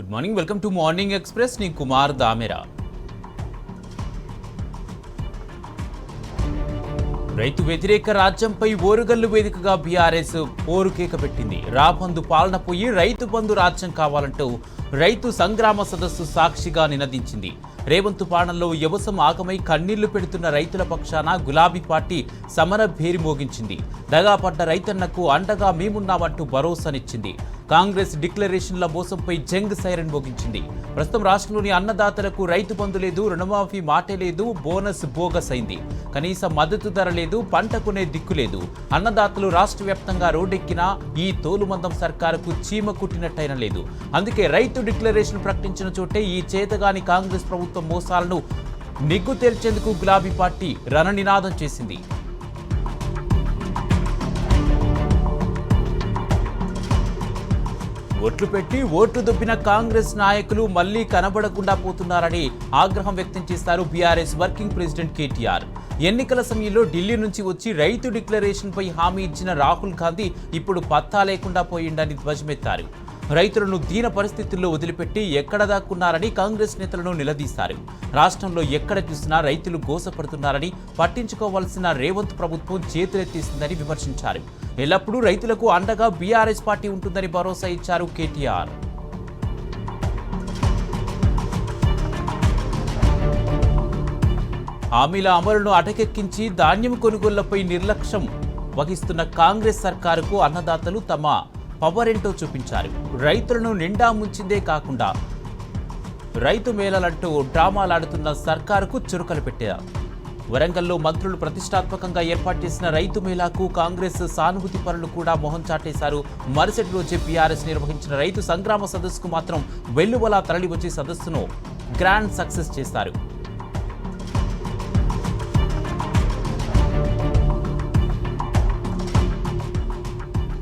Good morning, welcome to morning express. నీ కుమార్ దామెరా. రైతు వ్యతిరేక రాజ్యంపై ఓరుగల్లు వేదికగా బీఆర్ఎస్ పోరుకేక పెట్టింది. రాబందు పాలన పోయి రైతు బంధు రాజ్యం కావాలంటూ రైతు సంగ్రామ సదస్సు సాక్షిగా నినదించింది. రేవంత్ పాలనలో వ్యవసాయం ఆగమై కన్నీళ్లు పెడుతున్న రైతుల పక్షాన గులాబీ పార్టీ సమర భేరి మోగించింది. దగాపడ్డ రైతన్నకు అండగా మేమున్నామంటూ భరోసానిచ్చింది. కాంగ్రెస్ డిక్లరేషన్ల మోసంపై జంగ్ సైరన్ మోగించింది. ప్రస్తుతం రాష్ట్రంలోని అన్నదాతలకు రైతు బంధు లేదు, రుణమాఫీ మాటే లేదు, బోనస్ బోగస్ అయింది. కనీస మద్దతు ధర లేదు, పంట కొనే దిక్కు లేదు. అన్నదాతలు రాష్ట్ర వ్యాప్తంగా రోడ్డెక్కినా ఈ తోలుమందం సర్కారుకు చీమ కుట్టినట్టయినా లేదు. అందుకే రైతు డిక్లరేషన్ ప్రకటించిన చోటే ఈ చేతగాని కాంగ్రెస్ ప్రభుత్వం మోసాలను నిగ్గు తేల్చేందుకు గులాబీ పార్టీ రణనినాదం చేసింది. ఓట్లు పెట్టి ఓట్లు దొబ్బిన కాంగ్రెస్ నాయకులు మళ్లీ కనబడకుండా పోతున్నారని ఆగ్రహం వ్యక్తం చేశారు బీఆర్ఎస్ వర్కింగ్ ప్రెసిడెంట్ కేటీఆర్. ఎన్నికల సమయంలో ఢిల్లీ నుంచి వచ్చి రైతు డిక్లరేషన్ పై హామీ ఇచ్చిన రాహుల్ గాంధీ ఇప్పుడు పత్తా లేకుండా పోయిందని ధ్వజమెత్తారు. రైతులను దీన పరిస్థితుల్లో వదిలిపెట్టి ఎక్కడ దాక్కున్నారని కాంగ్రెస్ నేతలను నిలదీశారు. రాష్ట్రంలో ఎక్కడ చూసినా రైతులు గోసపడుతున్నారని, పట్టించుకోవాల్సిన రేవంత్ ప్రభుత్వం చేతులెత్తేసిందని విమర్శించారు. ఎల్లప్పుడూ రైతులకు అండగా బీఆర్ఎస్ పార్టీ ఉంటుందని భరోసా ఇచ్చారు కేటీఆర్. హామీల అమలును అటకెక్కించి ధాన్యం కొనుగోళ్లపై నిర్లక్ష్యం వహిస్తున్న కాంగ్రెస్ సర్కారుకు అన్నదాతలు తమ పవర్ ఏంటో చూపించారు. రైతులను నిండా ముంచిందే కాకుండా రైతు మేళలంటూ డ్రామాలాడుతున్న సర్కారుకు చురుకలు పెట్టారు. వరంగల్లో మంత్రులు ప్రతిష్టాత్మకంగా ఏర్పాటు చేసిన రైతు మేళాకు కాంగ్రెస్ సానుభూతి పరులు కూడా మొహం చాటేశారు. మరుసటి రోజే బీఆర్ఎస్ నిర్వహించిన రైతు సంగ్రామ సదస్సుకు మాత్రం వెల్లువలా తరలివచ్చి సదస్సును గ్రాండ్ సక్సెస్ చేశారు.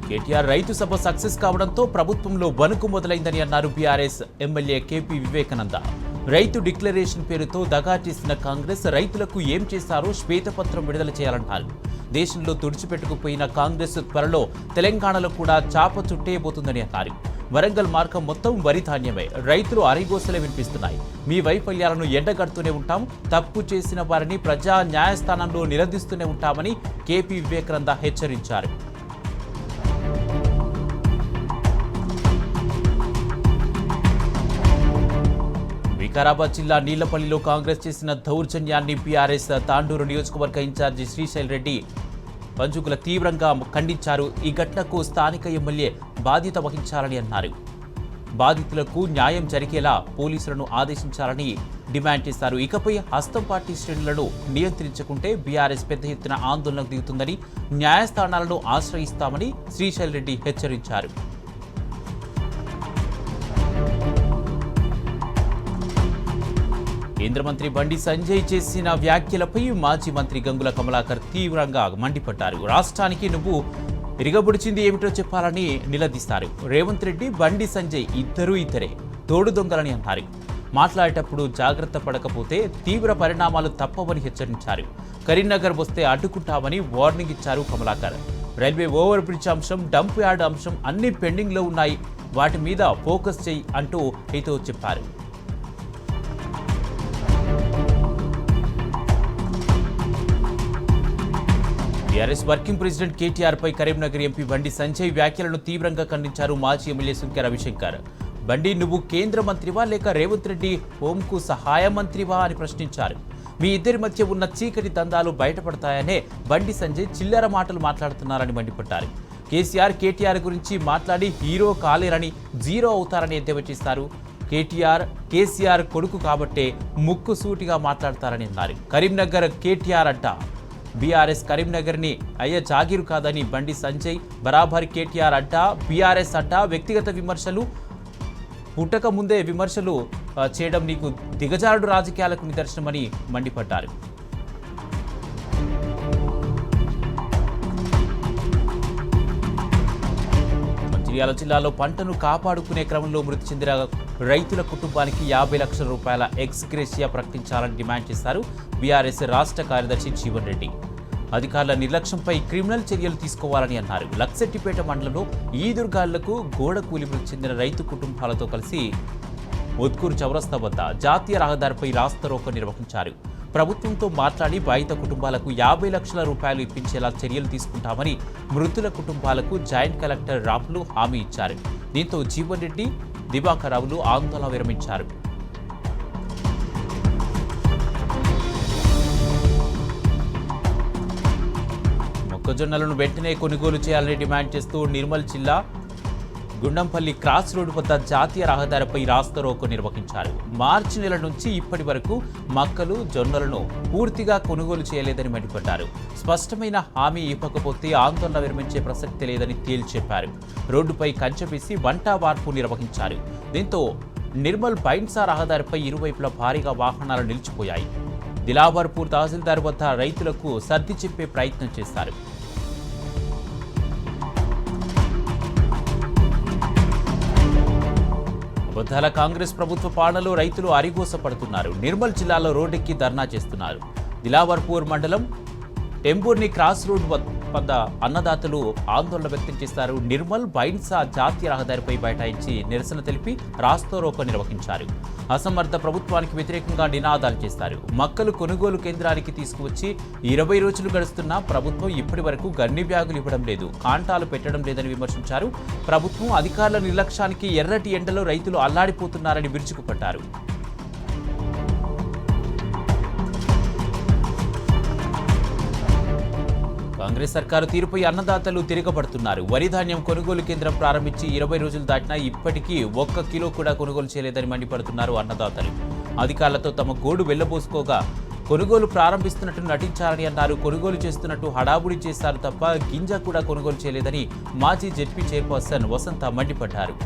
కేటీఆర్ రైతు సభ సక్సెస్ కావడంతో ప్రభుత్వంలో వణుకు మొదలైందని అన్నారు బీఆర్ఎస్ ఎమ్మెల్యే కేపీ వివేకానంద. రైతు డిక్లరేషన్ పేరుతో దగా చేసిన కాంగ్రెస్ రైతులకు ఏం చేశారో శ్వేతపత్రం విడుదల చేయాలన్నారు. దేశంలో తుడిచిపెట్టుకుపోయిన కాంగ్రెస్ త్వరలో తెలంగాణలో కూడా చాప చుట్టేయబోతుందని అన్నారు. వరంగల్ మార్గం మొత్తం వరి ధాన్యమే, రైతులు అరిగోసలే వినిపిస్తున్నాయి. మీ వైఫల్యాలను ఎండగడుతూనే ఉంటాం, తప్పు చేసిన వారిని ప్రజా న్యాయస్థానంలో నిలదీస్తూనే ఉంటామని కేపీ వివేకానంద హెచ్చరించారు. వికారాబాద్ జిల్లా నీళ్లపల్లిలో కాంగ్రెస్ చేసిన దౌర్జన్యాన్ని బీఆర్ఎస్ తాండూరు నియోజకవర్గ ఇన్ఛార్జి శ్రీశైల్ రెడ్డి పంచుకుల తీవ్రంగా ఖండించారు. ఈ ఘటనకు స్థానిక ఎమ్మెల్యే బాధ్యత వహించాలని అన్నారు. బాధితులకు న్యాయం జరిగేలా పోలీసులను ఆదేశించాలని డిమాండ్ చేశారు. ఇకపై హస్తం పార్టీ శ్రేణులను నియంత్రించకుంటే బీఆర్ఎస్ పెద్ద ఎత్తున ఆందోళనకు దిగుతుందని, న్యాయస్థానాలను ఆశ్రయిస్తామని శ్రీశైల్ రెడ్డి హెచ్చరించారు. కేంద్ర మంత్రి బండి సంజయ్ చేసిన వ్యాఖ్యలపై మాజీ మంత్రి గంగుల కమలాకర్ తీవ్రంగా మండిపడ్డారు. రాష్ట్రానికి నువ్వు ఇరగబుడిచింది ఏమిటో చెప్పాలని నిలదీస్తారు. రేవంత్ రెడ్డి, బండి సంజయ్ ఇద్దరే తోడు దొంగలని అన్నారు. మాట్లాడేటప్పుడు జాగ్రత్త పడకపోతే తీవ్ర పరిణామాలు తప్పవని హెచ్చరించారు. కరీంనగర్ వస్తే అడ్డుకుంటామని వార్నింగ్ ఇచ్చారు కమలాకర్. రైల్వే ఓవర్ బ్రిడ్జ్ అంశం, డంప్ యార్డ్ అంశం అన్ని పెండింగ్లో ఉన్నాయి, వాటి మీద ఫోకస్ చేయి అంటూ హితో చెప్పారు. బీఆర్ఎస్ వర్కింగ్ ప్రెసిడెంట్ కేటీఆర్ పై కరీంనగర్ ఎంపీ బండి సంజయ్ వ్యాఖ్యలను తీవ్రంగా ఖండించారు. మాజీ ఎమ్మెల్యే సుంకె రవిశంకర్, బండి నువ్వు కేంద్ర మంత్రివా లేక రేవంత్ రెడ్డి హోంకు సహాయ మంత్రివా అని ప్రశ్నించారు. మీ ఇద్దరి మధ్య ఉన్న చీకటి దందాలు బయటపడతాయనే బండి సంజయ్ చిల్లర మాటలు మాట్లాడుతున్నారని మండిపడ్డారు. కేసీఆర్ గురించి మాట్లాడి హీరో కాలేరని, జీరో అవుతారని ఎద్దేవా చేశారు. కేసీఆర్ కొడుకు కాబట్టే ముక్కు సూటిగా మాట్లాడతారని అన్నారు. కరీంనగర్ కేటీఆర్ అంట బీఆర్ఎస్ కరీంనగర్ని అయ్య జాగీరు కాదని బండి సంజయ్, బరాబర్ కేటీఆర్ అడ్డా, బీఆర్ఎస్ అడ్డా, వ్యక్తిగత విమర్శలు పుట్టక ముందే విమర్శలు చేయడం నీకు దిగజారుడు రాజకీయాలకు నిదర్శనమని మండిపడ్డారు. మంచిర్యాల జిల్లాలో పంటను కాపాడుకునే క్రమంలో మృతి చెందిన రైతుల కుటుంబానికి 50 లక్షల రూపాయల ఎక్స్గ్రేషియా ప్రకటించాలని డిమాండ్ చేశారు బీఆర్ఎస్ రాష్ట్ర కార్యదర్శి జీవన్ రెడ్డి. అధికారుల నిర్లక్ష్యంపై క్రిమినల్ చర్యలు తీసుకోవాలని అన్నారు. లక్సెట్టిపేట మండలంలో ఈదుర్గాళ్లకు గోడ కూలి మృతి చెందిన రైతు కుటుంబాలతో కలిసి ఉద్కూరు చౌరస్తా వద్ద జాతీయ రహదారిపై రాస్తారోకో నిర్వహించారు. ప్రభుత్వంతో మాట్లాడి బాధిత కుటుంబాలకు 50 లక్షల రూపాయలు ఇప్పించేలా చర్యలు తీసుకుంటామని మృతుల కుటుంబాలకు జాయింట్ కలెక్టర్ రాములు హామీ ఇచ్చారు. దీంతో జీవన్ రెడ్డి, దివాకర్ రావులు ఆందోళన విరమించారు. మొక్కజొన్నలను వెంటనే కొనుగోలు చేయాలని డిమాండ్ చేస్తూ నిర్మల్ జిల్లా గుండంపల్లి క్రాస్ రోడ్డు వద్ద జాతీయ రహదారిపై రాస్తారోకో నిర్వహించారు. మార్చి నెల నుంచి ఇప్పటి వరకు మక్కలు, జొన్నలను పూర్తిగా కొనుగోలు చేయలేదని మండిపడ్డారు. స్పష్టమైన హామీ ఇవ్వకపోతే ఆందోళన విరమించే ప్రసక్తి లేదని తేల్చెప్పారు. రోడ్డుపై కంచె వేసి వంట వార్పు నిర్వహించారు. దీంతో నిర్మల్ బైన్సా రహదారిపై ఇరువైపులా భారీగా వాహనాలు నిలిచిపోయాయి. దిలావర్పూర్ తహసీల్దార్ వద్ద రైతులకు సర్ది చెప్పే ప్రయత్నం చేశారు. అబద్ధాల కాంగ్రెస్ ప్రభుత్వ పాలనలో రైతులు అరిగోసపడుతున్నారు. నిర్మల్ జిల్లాలో రోడ్డెక్కి ధర్నా చేస్తున్నారు. దిలావర్పూర్ మండలం టెంబూర్ని క్రాస్ రోడ్ వద్ద అన్నదాతలు ఆందోళన వ్యక్తం చేశారు. నిర్మల్ బైన్సా జాతీయ రహదారిపై బైఠాయించి నిరసన తెలిపి రాస్తారోకో నిర్వహించారు. అసమర్థ ప్రభుత్వానికి వ్యతిరేకంగా నినాదాలు చేశారు. మక్కలు కొనుగోలు కేంద్రానికి తీసుకువచ్చి 20 రోజులు గడుస్తున్నా ప్రభుత్వం ఇప్పటి వరకు గన్ని బ్యాగులు ఇవ్వడం లేదు, కాంటాలు పెట్టడం లేదని విమర్శించారు. ప్రభుత్వం అధికారుల నిర్లక్ష్యానికి ఎర్రటి ఎండలో రైతులు అల్లాడిపోతున్నారని విరుచుకుపడ్డారు. కాంగ్రెస్ సర్కారు తీరుపై అన్నదాతలు తిరగబడుతున్నారు. వరి ధాన్యం కొనుగోలు కేంద్రం ప్రారంభించి 20 రోజులు దాటినా ఇప్పటికీ 1 కిలో కూడా కొనుగోలు చేయలేదని మండిపడుతున్నారు అన్నదాతలు. అధికారులతో తమ గోడు వెళ్లబోసుకోగా కొనుగోలు ప్రారంభిస్తున్నట్టు నటించారని అన్నారు. కొనుగోలు చేస్తున్నట్టు హడావుడి చేశారు తప్ప గింజ కూడా కొనుగోలు చేయలేదని మాజీ జెడ్పీ చైర్పర్సన్ వసంత మండిపడ్డారు.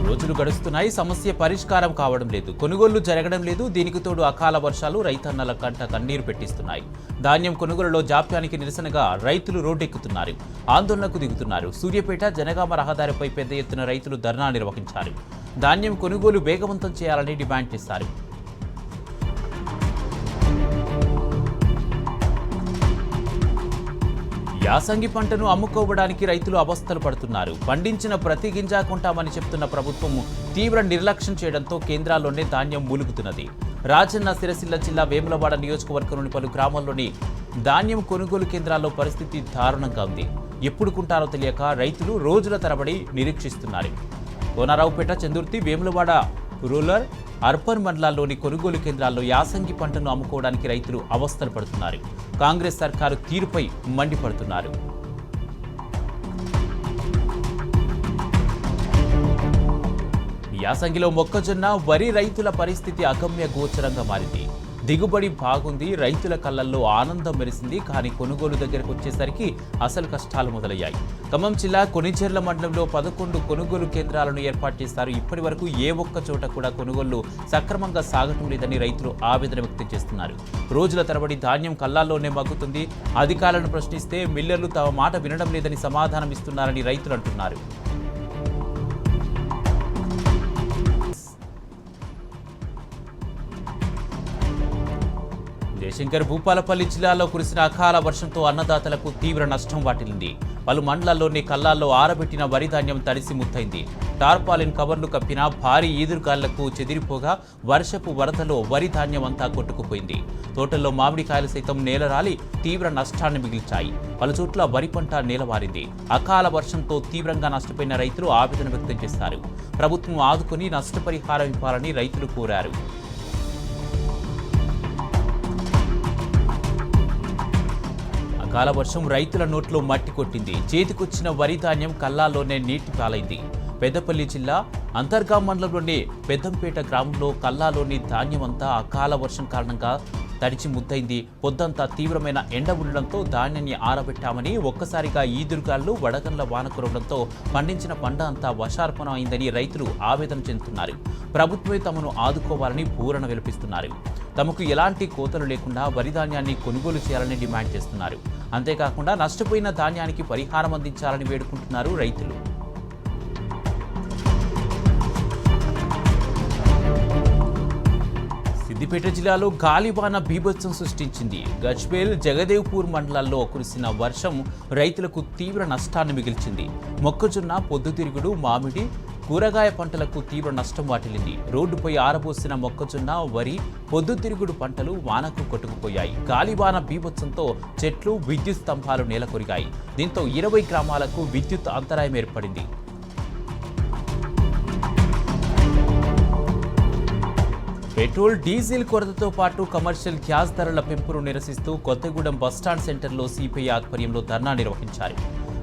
రోజులు గడుస్తున్నాయి, సమస్య పరిష్కారం కావడం లేదు, కొనుగోళ్లు జరగడం లేదు. దీనికి తోడు అకాల వర్షాలు రైతన్నల కంట కన్నీరు పెట్టిస్తున్నాయి. ధాన్యం కొనుగోలులో జాప్యానికి నిరసనగా రైతులు రోడ్డెక్కుతున్నారు, ఆందోళనకు దిగుతున్నారు. సూర్యాపేట జనగామ రహదారిపై పెద్ద ఎత్తున రైతులు ధర్నా నిర్వహించారు. ధాన్యం కొనుగోలు వేగవంతం చేయాలని డిమాండ్ చేశారు. యాసంగి పంటను అమ్ముకోవడానికి రైతులు అవస్థలు పడుతున్నారు. పండించిన ప్రతి గింజ కొంటామని చెప్తున్న ప్రభుత్వం తీవ్ర నిర్లక్ష్యం చేయడంతో కేంద్రాల్లోనే ధాన్యం మూలుగుతున్నది. రాజన్న సిరిసిల్ల జిల్లా వేములవాడ నియోజకవర్గంలోని పలు గ్రామాల్లోని ధాన్యం కొనుగోలు కేంద్రాల్లో పరిస్థితి దారుణంగా ఉంది. ఎప్పుడు కొంటారో తెలియక రైతులు రోజుల తరబడి నిరీక్షిస్తున్నారు. కోనరావుపేట, చందుర్తి, వేములవాడ రూరల్, అర్బన్ మండలాల్లోని కొనుగోలు కేంద్రాల్లో యాసంగి పంటను అమ్ముకోవడానికి రైతులు అవస్థలు పడుతున్నారు. కాంగ్రెస్ సర్కారు తీరుపై మండిపడుతున్నారు. యాసంగిలో మొక్కజొన్న, వరి రైతుల పరిస్థితి అగమ్య గోచరంగా మారింది. దిగుబడి బాగుంది, రైతుల కళ్ళల్లో ఆనందం మెరిసింది. కానీ కొనుగోలు దగ్గరకు వచ్చేసరికి అసలు కష్టాలు మొదలయ్యాయి. ఖమ్మం జిల్లా కొనిచెర్ల మండలంలో 11 కొనుగోలు కేంద్రాలను ఏర్పాటు చేశారు. ఇప్పటి వరకు ఏ ఒక్క చోట కూడా కొనుగోళ్లు సక్రమంగా సాగటం లేదని రైతులు ఆవేదన వ్యక్తం చేస్తున్నారు. రోజుల తరబడి ధాన్యం కళ్ళాల్లోనే మగ్గుతుంది. అధికారులను ప్రశ్నిస్తే మిల్లర్లు తమ మాట వినడం లేదని సమాధానం ఇస్తున్నారని రైతులు అంటున్నారు. జయశంకర్ భూపాలపల్లి జిల్లాలో కురిసిన అకాల వర్షంతో అన్నదాతలకు తీవ్ర నష్టం వాటిల్లింది. పలు మండలాల్లోని కల్లాల్లో ఆరబెట్టిన వరి ధాన్యం తడిసి ముద్దైంది. టార్పాలిన్ కవర్లు కప్పిన భారీ ఈదురుగాళ్లకు చెదిరిపోగా వర్షపు వరదలో వరి ధాన్యం అంతా కొట్టుకుపోయింది. తోటల్లో మామిడికాయలు సైతం నేలరాలి తీవ్ర నష్టాన్ని మిగిల్చాయి. పలుచోట్ల వరి పంట నేలవారింది. అకాల వర్షంతో తీవ్రంగా నష్టపోయిన రైతులు ఆవేదన వ్యక్తం చేశారు. ప్రభుత్వం ఆదుకుని నష్టపరిహారం ఇవ్వాలని రైతులు కోరారు. అకాల వర్షం రైతుల నోట్లో మట్టి కొట్టింది. చేతికొచ్చిన వరి ధాన్యం కల్లాల్లోనే నీటి పాలైంది. పెద్దపల్లి జిల్లా అంతర్గా మండలంలోని పెద్దంపేట గ్రామంలో కల్లాలోని ధాన్యమంతా అకాల వర్షం కారణంగా తడిచి ముద్దైంది. పొద్దంతా తీవ్రమైన ఎండ ఉండడంతో ధాన్యాన్ని ఆరబెట్టామని ఒక్కసారిగా ఈదురుగాళ్లు, వడగండ్ల వాన కురవడంతో పండించిన పంట అంతా వర్షార్పణ అయిందని రైతులు ఆవేదన చెందుతున్నారు. ప్రభుత్వమే తమను ఆదుకోవాలని పూరణ విలపిస్తున్నారు. తమకు ఎలాంటి కోతలు లేకుండా వరి ధాన్యాన్ని కొనుగోలు చేయాలని డిమాండ్ చేస్తున్నారు. అంతేకాకుండా నష్టపోయిన ధాన్యానికి పరిహారం అందించాలని వేడుకుంటున్నారు రైతులు. సిద్దిపేట జిల్లాలో గాలివాన బీభత్సం సృష్టించింది. గజ్వేల్, జగదేవ్పూర్ మండలాల్లో కురిసిన వర్షం రైతులకు తీవ్ర నష్టాన్ని మిగిల్చింది. మొక్కజొన్న, పొద్దుతిరుగుడు, మామిడి, కూరగాయ పంటలకు తీవ్ర నష్టం వాటిల్లింది. రోడ్డుపై ఆరబోసిన మొక్కజొన్న, వరి, పొద్దుతిరుగుడు పంటలు వానకు కొట్టుకుపోయాయి. గాలివాన బీభత్సంతో చెట్లు, విద్యుత్ స్తంభాలు నేలకొరిగాయి. దీంతో 20 గ్రామాలకు విద్యుత్ అంతరాయం ఏర్పడింది. పెట్రోల్, డీజిల్ కొరతతో పాటు కమర్షియల్ గ్యాస్ ధరల పెంపును నిరసిస్తూ కొత్తగూడెం బస్టాండ్ సెంటర్లో సిపిఐ ఆధ్వర్యంలో ధర్నా నిర్వహించారు.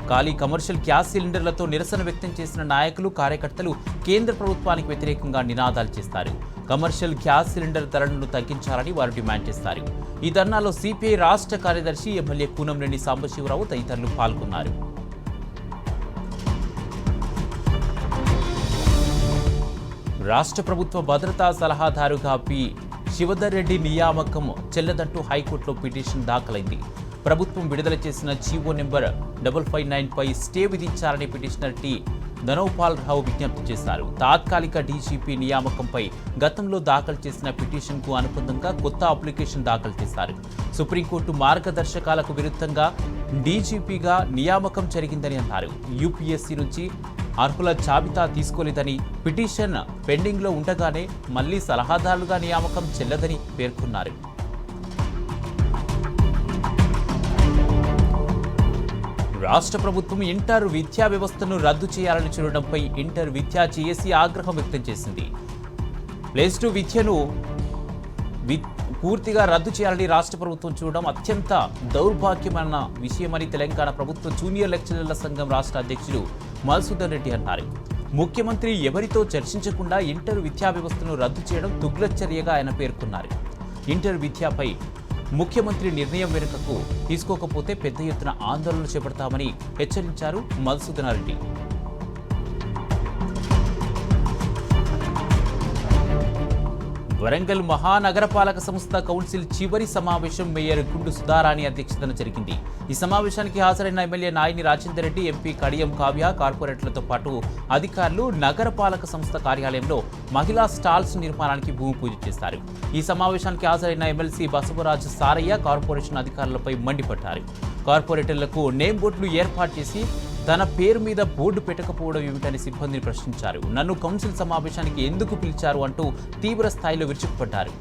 ఖాళీ కమర్షియల్ గ్యాస్ సిలిండర్లతో నిరసన వ్యక్తం చేసిన నాయకులు, కార్యకర్తలు కేంద్ర ప్రభుత్వానికి వ్యతిరేకంగా నినాదాలు చేస్తారు. కమర్షియల్ గ్యాస్ సిలిండర్ ధరలను తగ్గించాలని వారు డిమాండ్ చేస్తారు. ఈ ధర్నాలో సిపిఐ రాష్ట్ర కార్యదర్శి, ఎమ్మెల్యే కూనంనేని సాంబశివరావు తదితరులు పాల్గొన్నారు. రాష్ట్ర ప్రభుత్వ భద్రతా సలహాదారుగా పి. శివధర్ రెడ్డి నియామకం చెల్లదంటూ హైకోర్టులో పిటిషన్ దాఖలైంది. ప్రభుత్వం విడుదల చేసిన జీవో నెంబర్ 559 పై స్టే విధించాలని పిటిషనర్ టి. ధనోపాల్ రావు విజ్ఞప్తి చేశారు. తాత్కాలిక డీజీపీ నియామకంపై గతంలో దాఖలు చేసిన పిటిషన్కు అనుబంధంగా కొత్త అప్లికేషన్ దాఖలు చేశారు. సుప్రీంకోర్టు మార్గదర్శకాలకు విరుద్ధంగా డీజీపీగా నియామకం జరిగిందని అన్నారు. యూపీఎస్సీ నుంచి అర్హుల జాబితా తీసుకోలేదని, పిటిషన్ పెండింగ్లో ఉండగానే మళ్లీ సలహాదారులుగా నియామకం చెల్లదని పేర్కొన్నారు. రాష్ట్ర ప్రభుత్వం ఇంటర్ విద్యా వ్యవస్థను రద్దు చేయాలని చూడడంపై ఇంటర్ విద్యా జేఏసీ ఆగ్రహం వ్యక్తం చేసింది. ప్లస్ 2 విద్యను పూర్తిగా రద్దు చేయాలని రాష్ట్ర ప్రభుత్వం చూడడం అత్యంత దౌర్భాగ్యమైన విషయమని తెలంగాణ ప్రభుత్వ జూనియర్ లెక్చరర్ల సంఘం రాష్ట్ర అధ్యక్షుడు మధుసూదన్ రెడ్డి అన్నారు. ముఖ్యమంత్రి ఎవరితో చర్చించకుండా ఇంటర్ విద్యా వ్యవస్థను రద్దు చేయడం దుగ్లచర్యగా ఆయన పేర్కొన్నారు. ఇంటర్ విద్యపై ముఖ్యమంత్రి నిర్ణయం వెనుకకు తీసుకోకపోతే పెద్ద ఎత్తున ఆందోళనలు చేపడతామని హెచ్చరించారు మధుసూదన్ రెడ్డి. వరంగల్ మహానగరపాలక సంస్థ కౌన్సిల్ చివరి సమావేశం మేయర్ గుండు సుధారాణి అధ్యక్షతన జరిగింది. ఈ సమావేశానికి హాజరైన ఎమ్మెల్యే నాయని రాజేందర్ రెడ్డి, ఎంపీ కడియం కావ్య, కార్పొరేటర్లతో పాటు అధికారులు నగరపాలక సంస్థ కార్యాలయంలో మహిళా స్టాల్స్ నిర్మాణానికి భూమి పూజ చేశారు. ఈ సమావేశానికి హాజరైన ఎమ్మెల్సీ బసవరాజు సారయ్య కార్పొరేషన్ అధికారులపై మండిపడ్డారు. కార్పొరేటర్లకు నేమ్ బోర్డులు ఏర్పాటు చేసి తన పేరు మీద బోర్డు పెట్టకపోవడం ఏమిటని సిబ్బందిని ప్రశ్నించారు. నన్ను కౌన్సిల్ సమావేశానికి ఎందుకు పిలిచారు అంటూ తీవ్ర స్థాయిలో విరుచుకుపడ్డారు.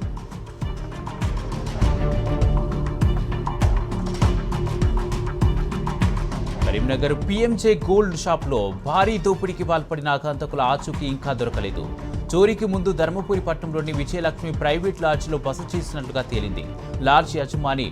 కరీంనగర్ పీఎంజే గోల్డ్ షాప్లో భారీ దోపిడీకి పాల్పడిన ఆగంతకుల ఆచూకీ ఇంకా దొరకలేదు. చోరీకి ముందు ధర్మపురి పట్టణంలోని విజయలక్ష్మి ప్రైవేట్ లాడ్జ్లో బస చేసినట్లుగా తేలింది. లాడ్జ్ యజమాని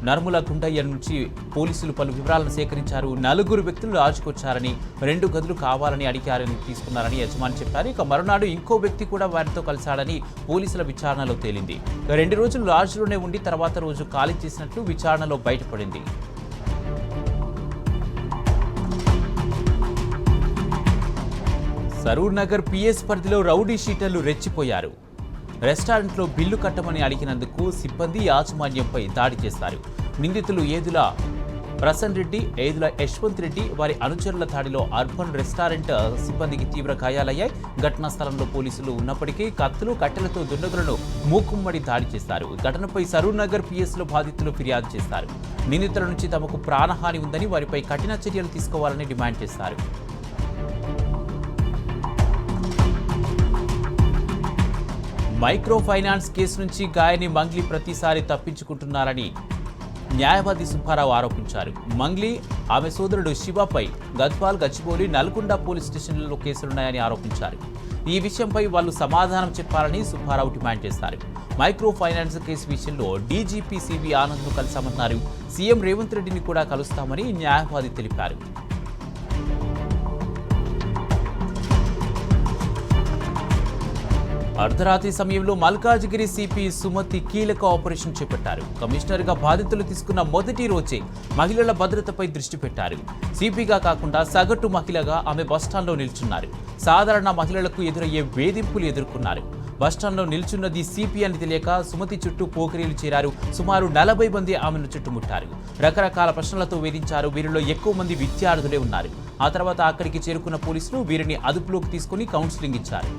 నర్మల గుండయ్య నుంచి పోలీసులు పలు వివరాలను సేకరించారు. 4 వ్యక్తులు లాడ్జ్కొచ్చారని, 2 గదులు కావాలని అడిగారని తీసుకున్నారని యజమాని చెప్పారు. ఇక మరునాడు ఇంకో వ్యక్తి కూడా వారితో కలిశాడని పోలీసుల విచారణలో తేలింది. 2 రోజులు లాడ్జ్లోనే ఉండి తర్వాత రోజు ఖాళీ చేసినట్లు విచారణలో బయటపడింది. సరూర్ నగర్ పిఎస్ పరిధిలో రౌడీ షీటర్లు రెచ్చిపోయారు. రెస్టారెంట్లో బిల్లు కట్టమని అడిగినందుకు సిబ్బంది యాజమాన్యంపై దాడి చేశారు. నిందితులు ఏదుల ప్రసన్ రెడ్డి, ఏదుల యశ్వంత్ రెడ్డి, వారి అనుచరుల దాడిలో అర్బన్ రెస్టారెంట్ సిబ్బందికి తీవ్ర గాయాలయ్యాయి. ఘటనా స్థలంలో పోలీసులు ఉన్నప్పటికీ కత్తులు, కట్టెలతో దుండగులను మూకుమ్మడి దాడి చేశారు. ఘటనపై సరూర్ నగర్ పిఎస్లో బాధితులు ఫిర్యాదు చేశారు. నిందితుల నుంచి తమకు ప్రాణహాని ఉందని, వారిపై కఠిన చర్యలు తీసుకోవాలని డిమాండ్ చేశారు. మైక్రో ఫైనాన్స్ కేసు నుంచి గాయని మంగ్లీ ప్రతిసారి తప్పించుకుంటున్నారని న్యాయవాది సుబ్బారావు ఆరోపించారు. మంగ్లీ, ఆమె సోదరుడు శివపై గద్వాల్, గచ్చిబౌలి, నల్గొండ పోలీస్ స్టేషన్లలో కేసులున్నాయని ఆరోపించారు. ఈ విషయంపై వాళ్ళు సమాధానం చెప్పాలని సుబ్బారావు డిమాండ్ చేశారు. మైక్రో ఫైనాన్స్ కేసు విషయంలో డీజీపీ సివి ఆనంద్ను కలిశామన్నారు. సీఎం రేవంత్ రెడ్డిని కూడా కలుస్తామని న్యాయవాది తెలిపారు. అర్ధరాత్రి సమయంలో మల్కాజ్గిరి సిపి సుమతి కీలక ఆపరేషన్ చేపట్టారు. కమిషనర్గా బాధ్యతలు తీసుకున్న మొదటి రోజే మహిళల భద్రతపై దృష్టి పెట్టారు. సిపిగా కాకుండా సగటు మహిళగా ఆమె బస్టాండ్లో నిల్చున్నారు. సాధారణ మహిళలకు ఎదురయ్యే వేధింపులు ఎదుర్కొన్నారు. బస్టాండ్లో నిల్చున్నది సిపి అని తెలియక సుమతి చుట్టూ పోకిరీలు చేరారు. సుమారు 40 మంది ఆమెను చుట్టుముట్టారు. రకరకాల ప్రశ్నలతో వేధించారు. వీరిలో ఎక్కువ మంది విద్యార్థులే ఉన్నారు. ఆ తర్వాత అక్కడికి చేరుకున్న పోలీసులు వీరిని అదుపులోకి తీసుకుని కౌన్సిలింగ్ ఇచ్చారు.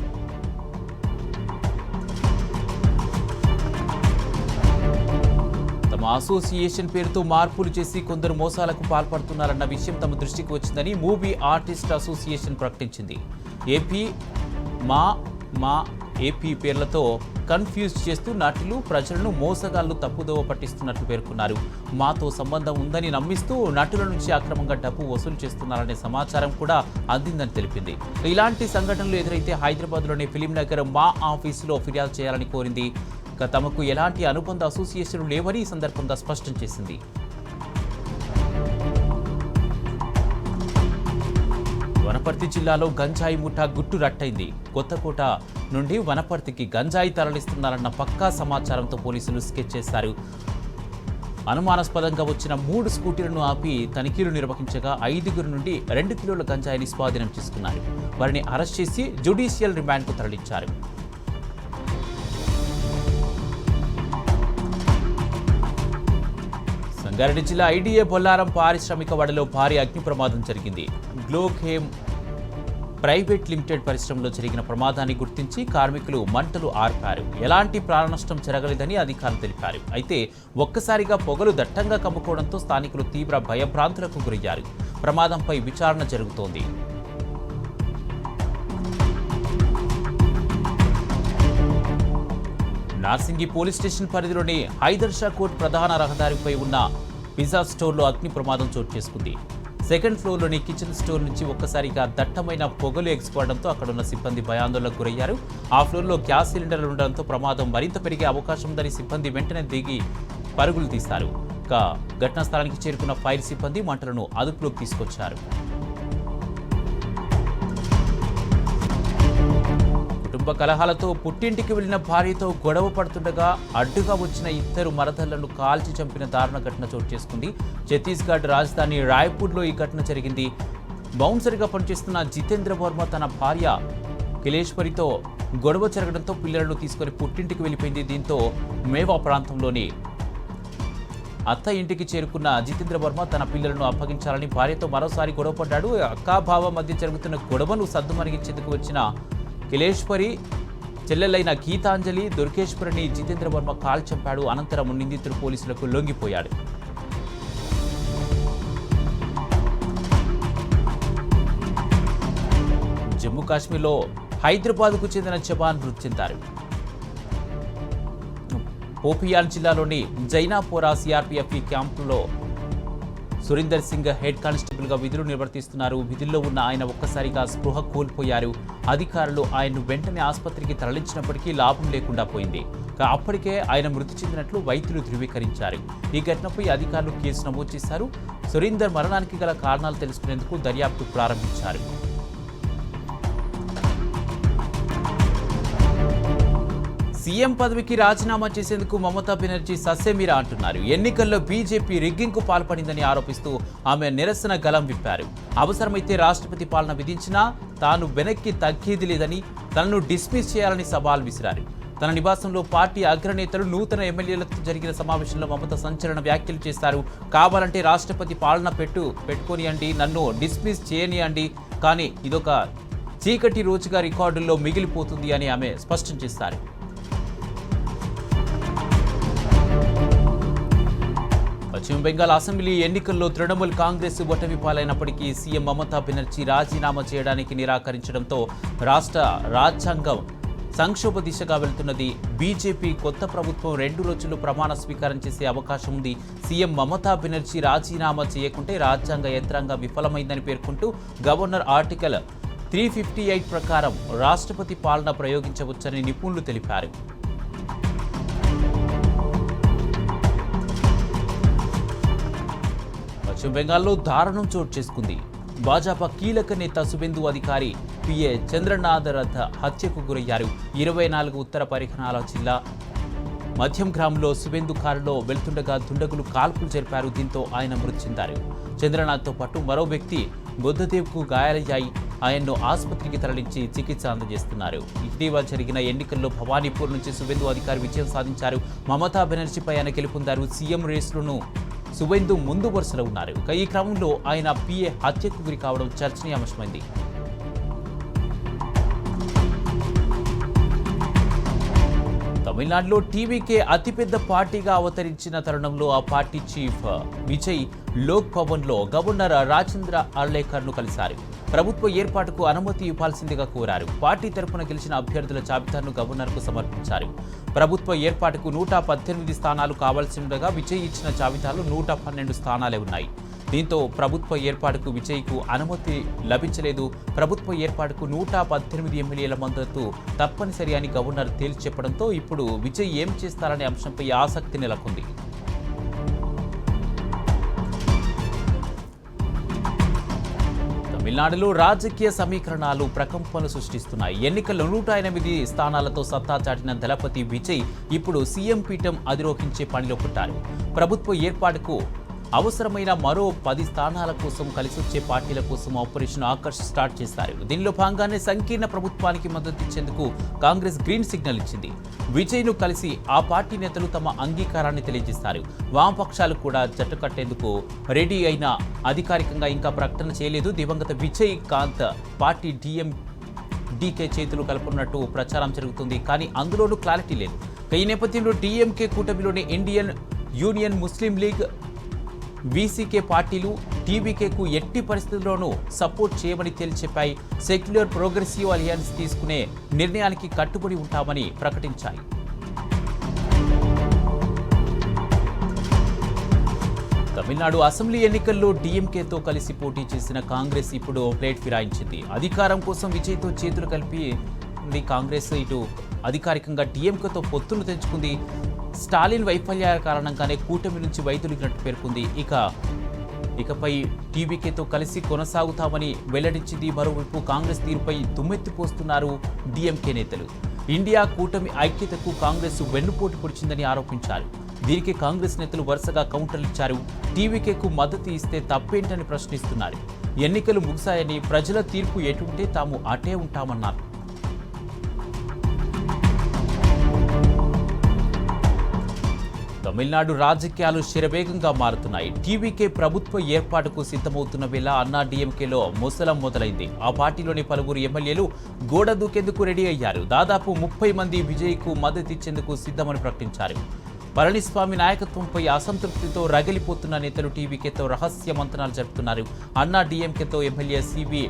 అసోసియేషన్ పేరుతో మార్పులు చేసి కొందరు మోసాలకు పాల్పడుతున్నారన్న విషయం తమ దృష్టికి వచ్చిందని మూవీ ఆర్టిస్ట్ అసోసియేషన్ ప్రకటించింది. మా ఏపీ పేర్లతో కన్ఫ్యూజ్ చేస్తూ నటులు ప్రజలను మోసగాళ్లు తప్పుదోవ పట్టిస్తున్నట్లు పేర్కొన్నారు. మాతో సంబంధం ఉందని నమ్మిస్తూ నటుల నుంచి అక్రమంగా డబ్బు వసూలు చేస్తున్నారనే సమాచారం కూడా అందిందని తెలిపింది. ఇలాంటి సంఘటనలు ఎదురైతే హైదరాబాద్లోని ఫిలిం నగర్ మా ఆఫీసులో ఫిర్యాదు చేయాలని కోరింది. తమకు ఎలాంటి అనుబంధ అసోసియేషన్లు లేవని ఈ సందర్భంగా స్పష్టం చేసింది. వనపర్తి జిల్లాలో గంజాయి ముఠా గుట్టు రట్టయింది. కొత్తకోట నుండి వనపర్తికి గంజాయి తరలిస్తున్నారన్న పక్కా సమాచారంతో పోలీసులు స్కెచ్ చేశారు. అనుమానాస్పదంగా వచ్చిన 3 స్కూటీలను ఆపి తనిఖీలు నిర్వహించగా 5 నుండి 2 కిలోల గంజాయిని స్వాధీనం చేసుకున్నారు. వారిని అరెస్ట్ చేసి జ్యుడిషియల్ రిమాండ్కు తరలించారు. సంగారెడ్డి జిల్లా ఐడిఏ బొల్లారం పారిశ్రామిక వాడలో భారీ అగ్ని ప్రమాదం జరిగింది. గ్లోఖేమ్ ప్రైవేట్ లిమిటెడ్ పరిశ్రమలో జరిగిన ప్రమాదాన్ని గుర్తించి కార్మికులు మంటలు ఆర్పారు. ఎలాంటి ప్రాణ నష్టం జరగలేదని అధికారులు తెలిపారు. అయితే ఒక్కసారిగా పొగలు దట్టంగా కమ్ముకోవడంతో స్థానికులు తీవ్ర భయభ్రాంతులకు గురయ్యారు. ప్రమాదంపై విచారణ జరుగుతోంది. నార్సింగి పోలీస్ స్టేషన్ పరిధిలోని హైదర్ షా కోట్ ప్రధాన రహదారిపై ఉన్న పిజ్జా స్టోర్లో అగ్ని ప్రమాదం చోటు చేసుకుంది. సెకండ్ ఫ్లోర్లోని కిచెన్ స్టోర్ నుంచి ఒక్కసారిగా దట్టమైన పొగలు ఎగిసిపడడంతో అక్కడున్న సిబ్బంది భయాందోళనకు గురయ్యారు. ఆ ఫ్లోర్లో గ్యాస్ సిలిండర్లు ఉండడంతో ప్రమాదం మరింత పెరిగే అవకాశం ఉందని సిబ్బంది వెంటనే దిగి పరుగులు తీశారు. ఘటనా స్థలానికి చేరుకున్న ఫైర్ సిబ్బంది మంటలను అదుపులోకి తీసుకొచ్చారు. కుటుంబ కలహాలతో పుట్టింటికి వెళ్లిన భార్యతో గొడవ పడుతుండగా అడ్డుగా వచ్చిన 2 మరదళ్లను కాల్చి చంపిన దారుణ ఘటన చోటు చేసుకుంది. ఛత్తీస్గఢ్ రాజధాని రాయ్పూర్లో ఈ ఘటన జరిగింది. బౌన్సర్గా పనిచేస్తున్న జితేంద్ర వర్మ తన భార్య కిలేశ్వరితో గొడవ జరగడంతో పిల్లలను తీసుకుని పుట్టింటికి వెళ్లిపోయింది. దీంతో మేవా ప్రాంతంలోని అత్త ఇంటికి చేరుకున్న జితేంద్ర వర్మ తన పిల్లలను అప్పగించాలని భార్యతో మరోసారి గొడవపడ్డాడు. అక్కాబావ మధ్య జరుగుతున్న గొడవను సద్దుమణిగించేందుకు వచ్చిన కిలేశ్వరి చెల్లెలైన గీతాంజలి దుర్గేశ్వరిని జితేంద్ర వర్మ కాల్ చంపాడు. అనంతరం నిందితుడు పోలీసులకు లొంగిపోయాడు. జమ్మూ కాశ్మీర్లో హైదరాబాద్కు చెందిన జవాన్ మృతి చెందారు. పోపియాన్ జిల్లాలోని జైనాపోరా సిఆర్పీఎఫ్ క్యాంపులో సురీందర్ సింగ్ హెడ్ కానిస్టేబుల్గా విధులు నిర్వర్తిస్తున్నారు. విధుల్లో ఉన్న ఆయన ఒక్కసారిగా స్పృహ కోల్పోయారు. అధికారులు ఆయన్ను వెంటనే ఆసుపత్రికి తరలించినప్పటికీ లాభం లేకుండా పోయింది. అప్పటికే ఆయన మృతి చెందినట్లు వైద్యులు ధృవీకరించారు. ఈ ఘటనపై అధికారులు కేసు నమోదు చేశారు. సురీందర్ మరణానికి గల కారణాలు తెలుసుకునేందుకు దర్యాప్తు ప్రారంభించారు. సీఎం పదవికి రాజీనామా చేసేందుకు మమతా బెనర్జీ ససేమిరా అంటున్నారు. ఎన్నికల్లో బీజేపీ రిగ్గింగ్కు పాల్పడిందని ఆరోపిస్తూ ఆమె నిరసన గలం విప్పారు. అవసరమైతే రాష్ట్రపతి పాలన విధించినా తాను వెనక్కి తగ్గేది లేదని, తనను డిస్మిస్ చేయాలని సవాల్ విసిరారు. తన నివాసంలో పార్టీ అగ్రనేతలు నూతన ఎమ్మెల్యేలతో జరిగిన సమావేశంలో మమత సంచలన వ్యాఖ్యలు చేశారు. కావాలంటే రాష్ట్రపతి పాలన పెట్టుకోనియండి, నన్ను డిస్మిస్ చేయనియండి, కానీ ఇదొక చీకటి రోజుగా రికార్డుల్లో మిగిలిపోతుంది అని ఆమె స్పష్టం చేశారు. పశ్చిమ బెంగాల్ అసెంబ్లీ ఎన్నికల్లో తృణమూల్ కాంగ్రెస్ ఓటమి పాలైనప్పటికీ సీఎం మమతా బెనర్జీ రాజీనామా చేయడానికి నిరాకరించడంతో రాష్ట్ర రాజ్యాంగం సంక్షోభ దిశగా వెళ్తున్నది. బీజేపీ కొత్త ప్రభుత్వం 2 రోజుల్లో ప్రమాణ స్వీకారం చేసే అవకాశం ఉంది. సీఎం మమతా బెనర్జీ రాజీనామా చేయకుంటే రాజ్యాంగ యంత్రాంగం విఫలమైందని పేర్కొంటూ గవర్నర్ ఆర్టికల్ 358 ప్రకారం రాష్ట్రపతి పాలన ప్రయోగించవచ్చని నిపుణులు తెలిపారు. పశ్చిమ బెంగాల్లో దారుణం చోటు చేసుకుంది. భాజపా కీలక నేత సుబెందు అధికారి పిఏ చంద్రనాథ్ రథ హత్యకు గురయ్యారు. 24 ఉత్తర పరిగణాల జిల్లా మధ్యం గ్రామంలో సుబెందు కారులో వెళ్తుండగా దుండగులు కాల్పులు జరిపారు. దీంతో ఆయన మృతి చెందారు. చంద్రనాథ్తో పాటు మరో వ్యక్తి బుద్ధదేవ్కు గాయాలయ్యాయి. ఆయన్ను ఆసుపత్రికి తరలించి చికిత్స అందజేస్తున్నారు. ఇటీవల జరిగిన ఎన్నికల్లో భవానీపూర్ నుంచి సుబెందు అధికారి విజయం సాధించారు. మమతా బెనర్జీపై ఆయన గెలుపొందారు. సీఎం రేసులను సుబెందు ముందు వరుసలో ఉన్నారు. ఈ క్రమంలో ఆయన పిఏ హత్యకు గురి కావడం చర్చనీయాంశమైంది. తమిళనాడులో టీవీకే అతిపెద్ద పార్టీగా అవతరించిన తరుణంలో ఆ పార్టీ చీఫ్ విజయ్ లోక్ భవన్లో గవర్నర్ రాజేంద్ర అర్లేకర్ను కలిశారు. ప్రభుత్వ ఏర్పాటుకు అనుమతి ఇవ్వాల్సిందిగా కోరారు. పార్టీ తరపున గెలిచిన అభ్యర్థుల జాబితాను గవర్నర్కు సమర్పించారు. ప్రభుత్వ ఏర్పాటుకు 118 స్థానాలు కావాల్సి ఉండగా విజయ్ ఇచ్చిన జాబితాలో 112 స్థానాలే ఉన్నాయి. దీంతో ప్రభుత్వ ఏర్పాటుకు విజయ్కు అనుమతి లభించలేదు. ప్రభుత్వ ఏర్పాటుకు 118 ఎమ్మెల్యేల మద్దతు తప్పనిసరి అని గవర్నర్ తేల్చి చెప్పడంతో ఇప్పుడు విజయ్ ఏం చేస్తారనే అంశంపై ఆసక్తి నెలకొంది. తమిళనాడులో రాజకీయ సమీకరణాలు ప్రకంపనలు సృష్టిస్తున్నాయి. ఎన్నికల్లో 108 స్థానాలతో సత్తా చాటిన దళపతి విజయ్ ఇప్పుడు సీఎం పీఠం అధిరోహించే పనిలో పడ్డారు. ప్రభుత్వ ఏర్పాటుకు అవసరమైన మరో 10 స్థానాల కోసం కలిసొచ్చే పార్టీల కోసం ఆపరేషన్ ఆకర్ష్ స్టార్ట్ చేశారు. దీనిలో భాగంగానే సంకీర్ణ ప్రభుత్వానికి మద్దతు ఇచ్చేందుకు కాంగ్రెస్ గ్రీన్ సిగ్నల్ ఇచ్చింది. విజయ్ను కలిసి ఆ పార్టీ నేతలు తమ అంగీకారాన్ని తెలియజేశారు. వామపక్షాలు కూడా జట్టు కట్టేందుకు రెడీ అయినా అధికారికంగా ఇంకా ప్రకటన చేయలేదు. దివంగత విజయ్ కాంత్ పార్టీ డీకే చేతులు కలుపుతున్నట్టు ప్రచారం జరుగుతుంది, కానీ అందులోనూ క్లారిటీ లేదు. ఈ నేపథ్యంలో డీఎంకే కూటమిలోని ఇండియన్ యూనియన్ ముస్లిం లీగ్ వీసీకే పార్టీలు టీవీకేకు ఎట్టి పరిస్థితుల్లోనూ సపోర్ట్ చేయమని తేల్చెప్పాయి. సెక్యులర్ ప్రోగ్రెసివ్ అలియన్స్ తీసుకునే నిర్ణయానికి కట్టుబడి ఉంటామని ప్రకటించాయి. తమిళనాడు అసెంబ్లీ ఎన్నికల్లో డీఎంకేతో కలిసి పోటీ చేసిన కాంగ్రెస్ ఇప్పుడు ప్లేట్ ఫిరాయించింది. అధికారం కోసం విజయ్తో చేతులు కలిపి కాంగ్రెస్ ఇటు అధికారికంగా డీఎంకేతో పొత్తులు తెంచుకుంది. స్టాలిన్ వైఫల్యాల కారణంగానే కూటమి నుంచి వైదొలిగినట్టు పేర్కొంది. ఇకపై టీవీకేతో కలిసి కొనసాగుతామని వెల్లడించింది. మరోవైపు కాంగ్రెస్ తీరుపై దుమ్మెత్తిపోస్తున్నారు డీఎంకే నేతలు. ఇండియా కూటమి ఐక్యతకు కాంగ్రెస్ వెన్నుపోటు పొడిచిందని ఆరోపించారు. దీనికి కాంగ్రెస్ నేతలు వరుసగా కౌంటర్లు ఇచ్చారు. టీవీకేకు మద్దతు ఇస్తే తప్పేంటని ప్రశ్నిస్తున్నారు. ఎన్నికలు ముగిశాయని, ప్రజల తీర్పు ఎటుంటే తాము అటే ఉంటామన్నారు. తమిళనాడు రాజకీయాలు శరవేగంగా మారుతున్నాయి. టీవీకే ప్రభుత్వ ఏర్పాటుకు సిద్ధమవుతున్న వేళ అన్నా డీఎంకేలో ముసలం మొదలైంది. ఆ పార్టీలోని పలువురు ఎమ్మెల్యేలు గోడ దూకేందుకు రెడీ అయ్యారు. దాదాపు 30 మంది విజయ్కు మద్దతిచ్చేందుకు సిద్ధమని ప్రకటించారు. పళనిస్వామి నాయకత్వంపై అసంతృప్తితో రగిలిపోతున్న నేతలు టీవీకేతో రహస్య మంతనాలు జరుపుతున్నారు. అన్నా డీఎంకేతో ఎమ్మెల్యే సివి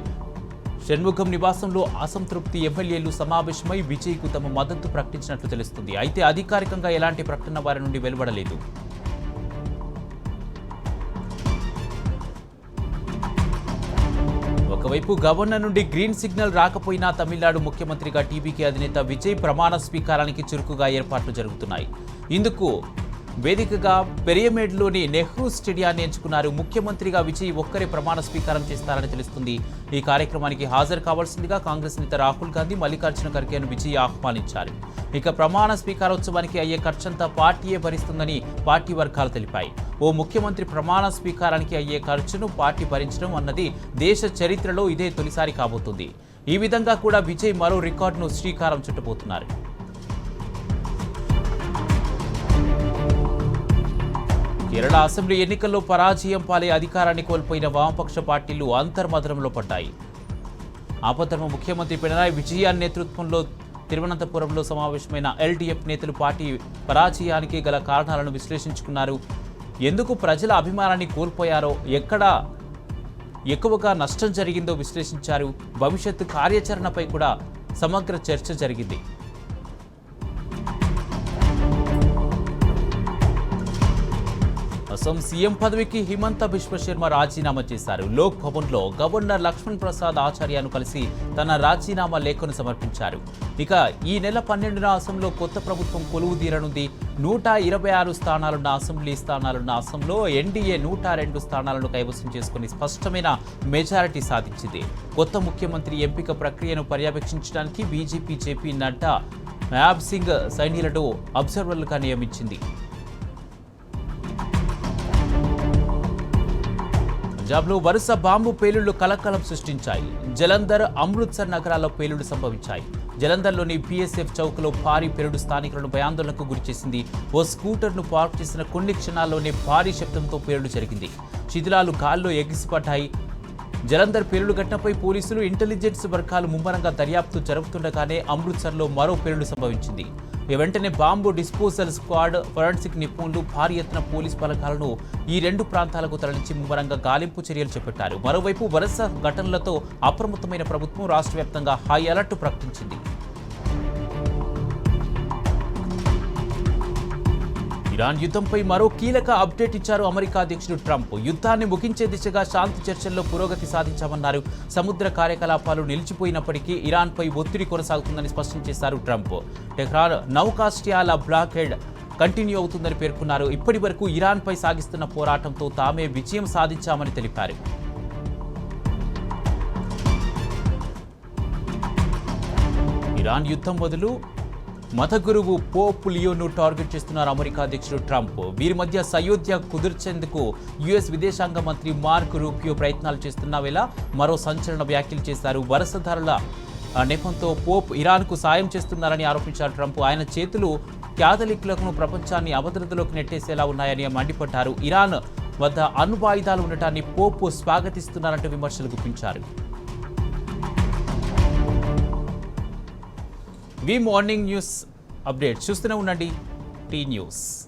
షణ్ముఖం నివాసంలో అసంతృప్తి ఎమ్మెల్యేలు సమావేశమై విజయ్కు తమ మద్దతు ప్రకటించినట్లు తెలుస్తుంది. అయితే అధికారికంగా ఎలాంటి ప్రకటన వారి నుండి వెలువడలేదు. ఒకవైపు గవర్నర్ నుండి గ్రీన్ సిగ్నల్ రాకపోయినా తమిళనాడు ముఖ్యమంత్రిగా టీవీకే అధినేత విజయ్ ప్రమాణ స్వీకారానికి చురుకుగా ఏర్పాట్లు జరుగుతున్నాయి. ఇందుకు వేదికగా పెరియమేడ్లోని నెహ్రూ స్టేడియాన్ని ఎంచుకున్నారు. ముఖ్యమంత్రిగా విజయ్ ఒక్కరే ప్రమాణ స్వీకారం చేస్తారని తెలుస్తుంది. ఈ కార్యక్రమానికి హాజరు కావాల్సిందిగా కాంగ్రెస్ నేత రాహుల్ గాంధీ, మల్లికార్జున ఖర్గేను విజయ్ ఆహ్వానించారు. ఇక ప్రమాణ స్వీకారోత్సవానికి అయ్యే ఖర్చంతా పార్టీయే భరిస్తుందని పార్టీ వర్గాలు తెలిపాయి. ఓ ముఖ్యమంత్రి ప్రమాణ స్వీకారానికి అయ్యే ఖర్చును పార్టీ భరించడం అన్నది దేశ చరిత్రలో ఇదే తొలిసారి కాబోతుంది. ఈ విధంగా కూడా విజయ్ మరో రికార్డును శ్రీకారం చుట్టబోతున్నారు. కేరళ అసెంబ్లీ ఎన్నికల్లో పరాజయం పాలై అధికారాన్ని కోల్పోయిన వామపక్ష పార్టీలు అంతర్మదనంలో పడ్డాయి. ఆపద్ధర్మ ముఖ్యమంత్రి పినరాయి విజయన్ నేతృత్వంలో తిరువనంతపురంలో సమావేశమైన ఎల్డీఎఫ్ నేతలు పార్టీ పరాజయానికి గల కారణాలను విశ్లేషించుకున్నారు. ఎందుకు ప్రజల అభిమానాన్ని కోల్పోయారో, ఎక్కడ ఎక్కువగా నష్టం జరిగిందో విశ్లేషించారు. భవిష్యత్తు కార్యాచరణపై కూడా సమగ్ర చర్చ జరిగింది. అసోం సీఎం పదవికి హిమంత బిశ్వ శర్మ రాజీనామా చేశారు. లోక్ భవన్లో గవర్నర్ లక్ష్మణ్ ప్రసాద్ ఆచార్యను కలిసి తన రాజీనామా లేఖను సమర్పించారు. ఇక ఈ నెల 12న అసోంలో కొత్త ప్రభుత్వం కొలువు తీరనుంది. 126 స్థానాలున్న అసెంబ్లీ స్థానాలున్న అసోంలో ఎన్డీఏ 102 స్థానాలను కైవసం చేసుకుని స్పష్టమైన మెజారిటీ సాధించింది. కొత్త ముఖ్యమంత్రి ఎంపిక ప్రక్రియను పర్యవేక్షించడానికి బీజేపీ జేపీ నడ్డా, యాబ్ సింగ్ సైనిలను అబ్జర్వర్లుగా నియమించింది. పంజాబ్లో వరుస బాంబు పేలుళ్లు కలకలం సృష్టించాయి. జలంధర్, అమృత్సర్ నగరాల్లో పేలుళ్లు సంభవించాయి. జలంధర్లోని బీఎస్ఎఫ్ చౌక్లో భారీ పేలుడు స్థానికులను భయాందోళనకు గురిచేసింది. ఓ స్కూటర్ను పార్క్ చేసిన కొన్ని క్షణాల్లోనే భారీ శబ్దంతో పేలుడు జరిగింది. శిథిలాలు గాల్లో ఎగిసిపడ్డాయి. జలంధర్ పేలుడు ఘటనపై పోలీసులు, ఇంటెలిజెన్స్ వర్గాలు ముమ్మరంగా దర్యాప్తు జరుపుతుండగానే అమృత్సర్లో మరో పేలుడు సంభవించింది. వెంటనే బాంబు డిస్పోజల్ స్క్వాడ్, ఫోరెన్సిక్ నిపుణులు భారీ ఎత్తున పోలీస్ బలగాలను ఈ 2 ప్రాంతాలకు తరలించి ముమ్మరంగా గాలింపు చర్యలు చేపట్టారు. మరోవైపు వరుస ఘటనలతో అప్రమత్తమైన ప్రభుత్వం రాష్ట్ర వ్యాప్తంగా హై అలర్ట్ ప్రకటించింది. ఇరాన్ యుద్ధంపై మరో కీలక అప్డేట్ ఇచ్చారు అమెరికా అధ్యక్షుడు ట్రంప్. యుద్ధాన్ని ముగించే దిశగా శాంతి చర్చల్లో పురోగతి సాధించామన్నారు. సముద్ర కార్యకలాపాలు నిలిచిపోయినప్పటికీ ఇరాన్పై ఒత్తిడి కొనసాగుతుందని స్పష్టం చేశారు ట్రంప్. టెహ్రాన్ నౌకాశ్రయాల బ్లాకేడ్ కంటిన్యూ అవుతుందని పేర్కొన్నారు. ఇప్పటి వరకు ఇరాన్పై సాగిస్తున్న పోరాటంతో తామే విజయం సాధించామని తెలిపారు. ఇరాన్ యుద్ధం మొదలు మత గురువు పోప్ లియోను టార్గెట్ చేస్తున్నారు అమెరికా అధ్యక్షుడు ట్రంప్. వీరి మధ్య సయోధ్య కుదిర్చేందుకు యుఎస్ విదేశాంగ మంత్రి మార్క్ రూబియో ప్రయత్నాలు చేస్తున్న వేళ మరో సంచలన వ్యాఖ్యలు చేశారు. వరుసధరల నెపంతో పోప్ ఇరాన్కు సాయం చేస్తున్నారని ఆరోపించారు ట్రంప్. ఆయన చేతులు క్యాథలిక్లను ప్రపంచాన్ని అభద్రతలోకి నెట్టేసేలా ఉన్నాయని మండిపడ్డారు. ఇరాన్ వద్ద అణ్వాయుధాలు ఉండటాన్ని పోప్ స్వాగతిస్తున్నారంటూ విమర్శలు గుప్పించారు. వి మార్నింగ్ న్యూస్ అప్డేట్ చూస్తూనే ఉండండి టీ న్యూస్.